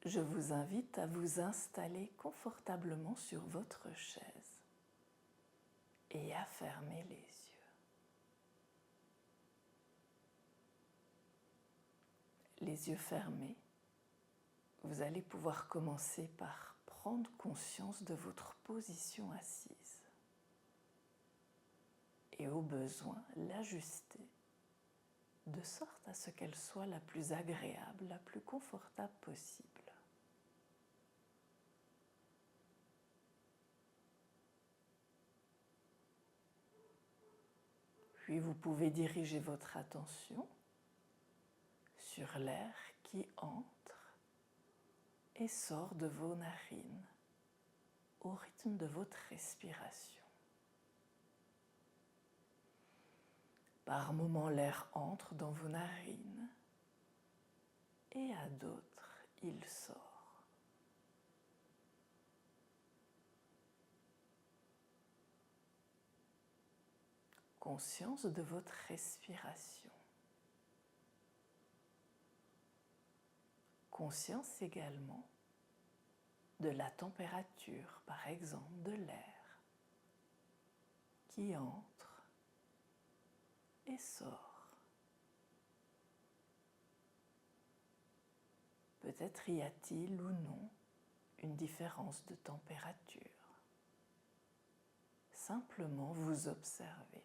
je vous invite à vous installer confortablement sur votre chaise et à fermer les yeux. Les yeux fermés, vous allez pouvoir commencer par prendre conscience de votre position assise et au besoin l'ajuster de sorte à ce qu'elle soit la plus agréable, la plus confortable possible. Puis vous pouvez diriger votre attention sur l'air qui entre et sort de vos narines au rythme de votre respiration. Par moments, l'air entre dans vos narines et à d'autres, il sort. Conscience de votre respiration. Conscience également de la température, par exemple, de l'air qui entre et sort. Peut-être y a-t-il ou non une différence de température. Simplement vous observez.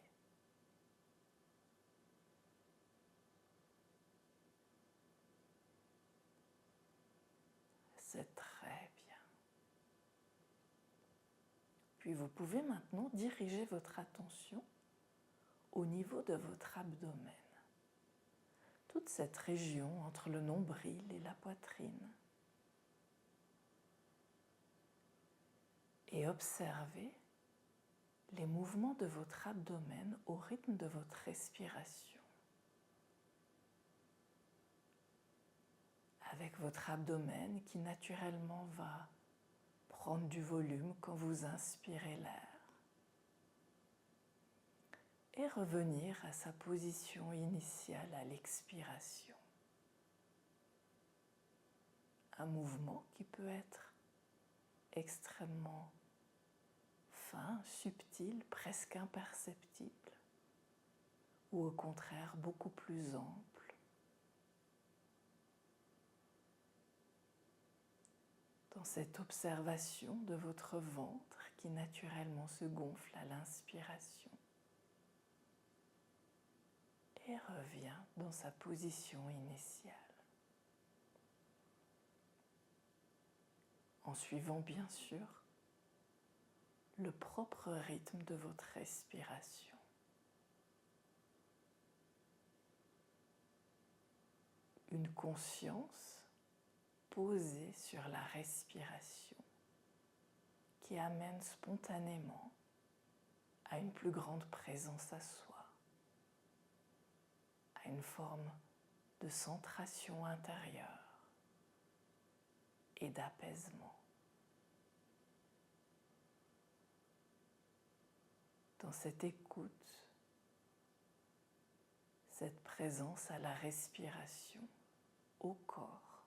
C'est très bien. Puis vous pouvez maintenant diriger votre attention au niveau de votre abdomen. Toute cette région entre le nombril et la poitrine. Et observez les mouvements de votre abdomen au rythme de votre respiration. Avec votre abdomen qui naturellement va prendre du volume quand vous inspirez l'air et revenir à sa position initiale à l'expiration. Un mouvement qui peut être extrêmement fin, subtil, presque imperceptible, ou au contraire beaucoup plus ample. Dans cette observation de votre ventre qui naturellement se gonfle à l'inspiration et revient dans sa position initiale. En suivant bien sûr le propre rythme de votre respiration. Une conscience posée sur la respiration qui amène spontanément à une plus grande présence à soi, à une forme de centration intérieure et d'apaisement. Dans cette écoute, cette présence à la respiration, au corps,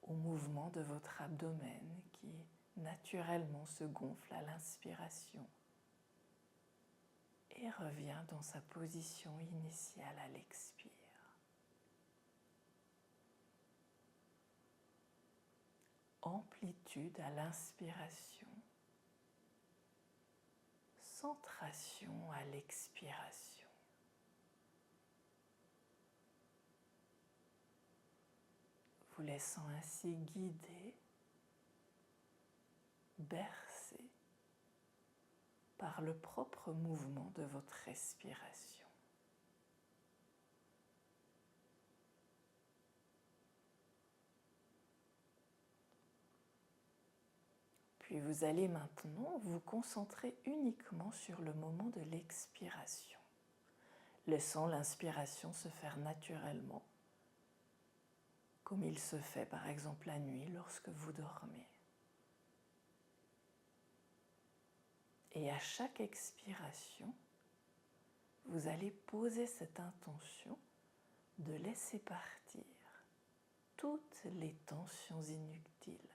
au mouvement de votre abdomen qui naturellement se gonfle à l'inspiration et revient dans sa position initiale à l'expire. Amplitude à l'inspiration, centration à l'expiration. Vous laissant ainsi guider, bercer par le propre mouvement de votre respiration. Puis vous allez maintenant vous concentrer uniquement sur le moment de l'expiration, laissant l'inspiration se faire naturellement, comme il se fait par exemple la nuit lorsque vous dormez. Et à chaque expiration, vous allez poser cette intention de laisser partir toutes les tensions inutiles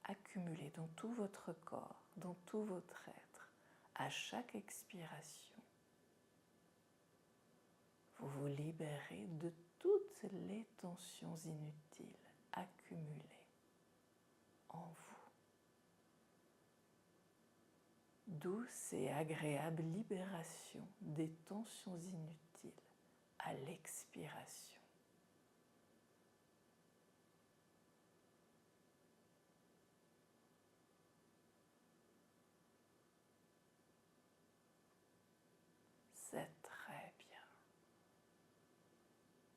accumulées dans tout votre corps, dans tout votre être, à chaque expiration. Vous vous libérez de toutes les tensions inutiles accumulées en vous. Douce et agréable libération des tensions inutiles à l'expiration. C'est très bien.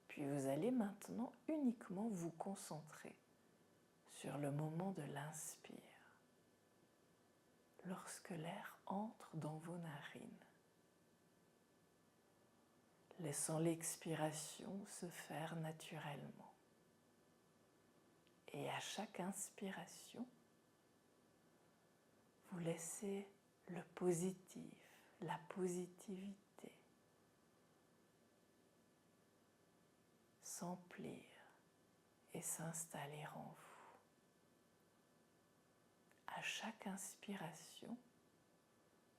Puis vous allez maintenant uniquement vous concentrer sur le moment de l'inspire, lorsque l'air entre dans vos narines, laissant l'expiration se faire naturellement. Et à chaque inspiration, vous laissez le positif, la positivité s'emplir et s'installer en vous. À chaque inspiration,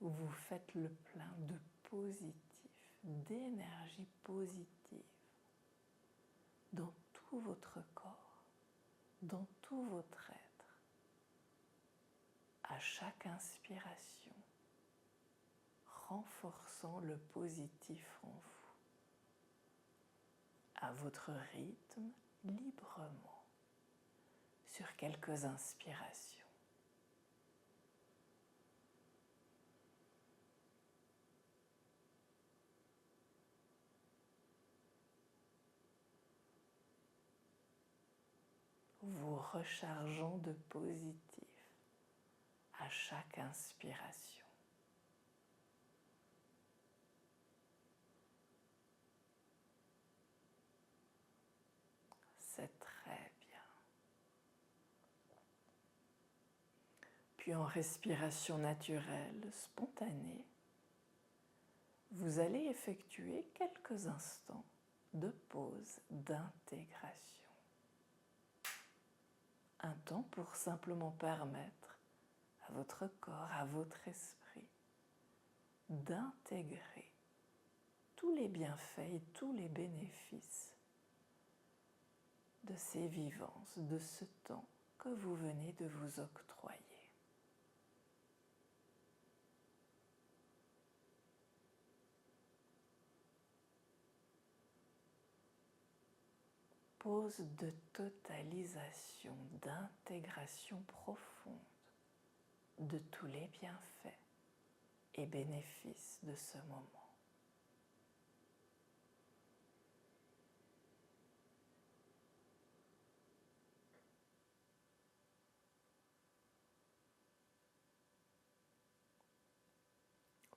vous faites le plein de positif, d'énergie positive dans tout votre corps, dans tout votre être. À chaque inspiration, renforçant le positif en vous, à votre rythme, librement, sur quelques inspirations. Vous rechargeant de positif à chaque inspiration. C'est très bien. Puis en respiration naturelle, spontanée, vous allez effectuer quelques instants de pause d'intégration. Un temps pour simplement permettre à votre corps, à votre esprit, d'intégrer tous les bienfaits et tous les bénéfices de ces vivances, de ce temps que vous venez de vous octroyer. Pause de totalisation, d'intégration profonde de tous les bienfaits et bénéfices de ce moment.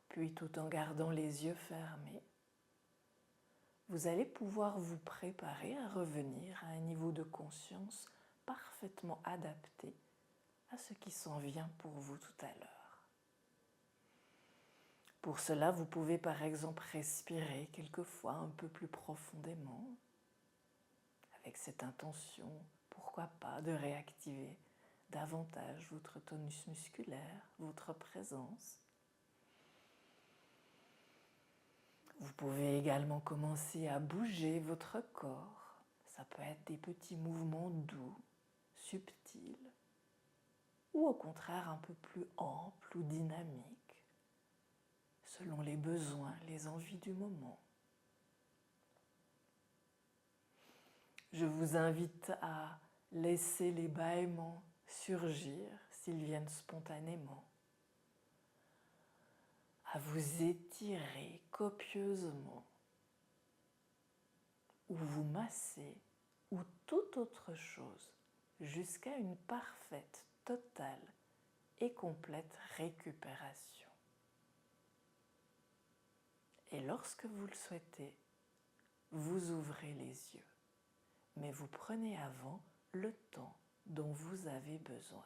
Puis tout en gardant les yeux fermés, vous allez pouvoir vous préparer à revenir à un niveau de conscience parfaitement adapté à ce qui s'en vient pour vous tout à l'heure. Pour cela, vous pouvez par exemple respirer quelquefois un peu plus profondément, avec cette intention, pourquoi pas, de réactiver davantage votre tonus musculaire, votre présence. Vous pouvez également commencer à bouger votre corps. Ça peut être des petits mouvements doux, subtils, ou au contraire un peu plus amples ou dynamiques, selon les besoins, les envies du moment. Je vous invite à laisser les bâillements surgir s'ils viennent spontanément, à vous étirer copieusement, ou vous masser, ou toute autre chose, jusqu'à une parfaite, totale et complète récupération. Et lorsque vous le souhaitez, vous ouvrez les yeux, mais vous prenez avant le temps dont vous avez besoin.